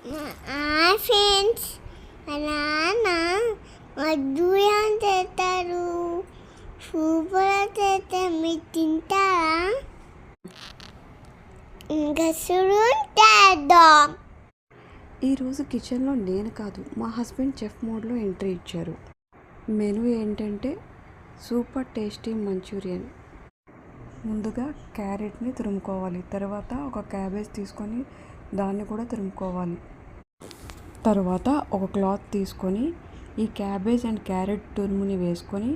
Hi friends, మా నాన్న మధురం చేస్తారు. సూపర్ చేస్తే మీరు తింటారా? ఇంకా సురు చేద్దాం. ఈరోజు కిచెన్లో నేను కాదు, మా హస్బెండ్ చెఫ్ మోడ్లో ఎంట్రీ ఇచ్చారు. మెనూ ఏంటంటే సూపర్ టేస్టీ మంచూరియన్. ముందుగా క్యారెట్ని తురుముకోవాలి. తర్వాత ఒక క్యాబేజ్ తీసుకొని దాన్ని కూడా తురుముకోవాలి. తర్వాత ఒక క్లాత్ తీసుకొని ఈ క్యాబేజ్ అండ్ క్యారెట్ తురుముని వేసుకొని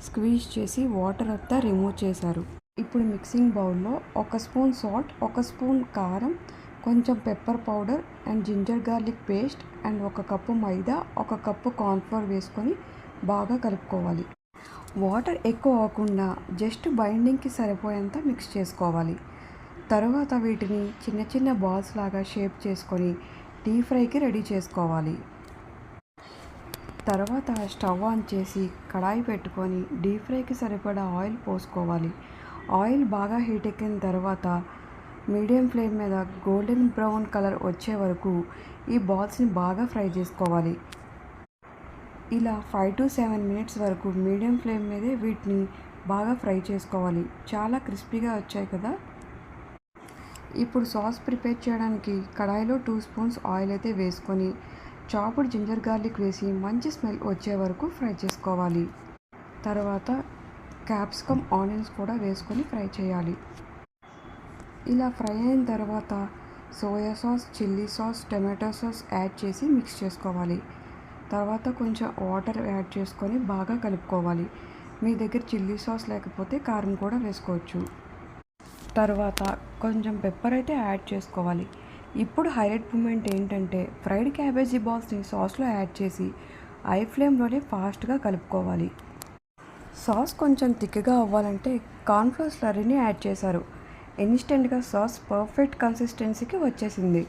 స్క్వీజ్ చేసి వాటర్ అంతా రిమూవ్ చేశారు. ఇప్పుడు మిక్సింగ్ బౌల్లో 1 స్పూన్ సాల్ట్, 1 స్పూన్ కారం, కొంచెం pepper powder and ginger garlic paste and 1 cup maida, 1 cup cornflour వేసుకొని బాగా కలుపుకోవాలి. వాటర్ ఎక్కువ అవ్వకుండా జస్ట్ బైండింగ్కి సరిపోయేంత మిక్స్ చేసుకోవాలి. తర్వాత వీటిని చిన్న చిన్న బాల్స్ లాగా షేప్ చేసుకొని డీప్ ఫ్రైకి రెడీ చేసుకోవాలి. తర్వాత స్టవ్ ఆన్ చేసి కడాయి పెట్టుకొని డీప్ ఫ్రైకి సరిపడా ఆయిల్ పోసుకోవాలి. ఆయిల్ బాగా హీట్ ఎక్కిన తర్వాత మీడియం ఫ్లేమ్ మీద గోల్డెన్ బ్రౌన్ కలర్ వచ్చే వరకు ఈ బాల్స్ని బాగా ఫ్రై చేసుకోవాలి. ఇలా 5 to 7 మినిట్స్ వరకు మీడియం ఫ్లేమ్ మీదే వీటిని బాగా ఫ్రై చేసుకోవాలి. చాలా క్రిస్పీగా వచ్చాయి కదా. ఇప్పుడు సాస్ ప్రిపేర్ చేయడానికి కడాయిలో 2 స్పూన్స్ ఆయిల్ అయితే వేసుకొని చాప్డ్ జింజర్ గార్లిక్ వేసి మంచి స్మెల్ వచ్చే వరకు ఫ్రై చేసుకోవాలి. తర్వాత క్యాప్సికమ్, ఆనియన్స్ కూడా వేసుకొని ఫ్రై చేయాలి. ఇలా ఫ్రై అయిన తర్వాత soya sauce, chilli sauce, tomato sauce add చేసి మిక్స్ చేసుకోవాలి. తర్వాత కొంచెం వాటర్ యాడ్ చేసుకొని బాగా కలుపుకోవాలి. మీ దగ్గర చిల్లీ సాస్ లేకపోతే కారం కూడా వేసుకోవచ్చు. తర్వాత కొంచెం పెప్పర్ అయితే యాడ్ చేసుకోవాలి. ఇప్పుడు హైలైట్ మూమెంట్ ఏంటంటే ఫ్రైడ్ క్యాబేజీ బాల్స్ని సాస్లో యాడ్ చేసి ఐ ఫ్లేమ్లోనే ఫాస్ట్గా కలుపుకోవాలి. సాస్ కొంచెం థిక్గా అవ్వాలంటే కార్న్ఫ్లోర్ స్లర్రీని యాడ్ చేశారు. ఇన్స్టెంట్గా సాస్ పర్ఫెక్ట్ కన్సిస్టెన్సీకి వచ్చేసింది.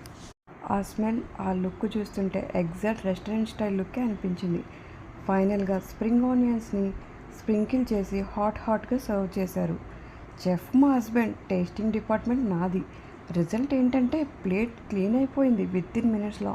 ఆ స్మెల్, ఆ లుక్ చూస్తుంటే ఎగ్జాక్ట్ రెస్టారెంట్ స్టైల్ లుక్కే అనిపించింది. ఫైనల్గా స్ప్రింగ్ ఆనియన్స్ని స్ప్రింకిల్ చేసి హాట్గా సర్వ్ చేశారు. చెఫ్ మా హస్బెండ్, టేస్టింగ్ డిపార్ట్మెంట్ నాది. రిజల్ట్ ఏంటంటే ప్లేట్ క్లీన్ అయిపోయింది విత్ ఇన్ మినిట్స్లో.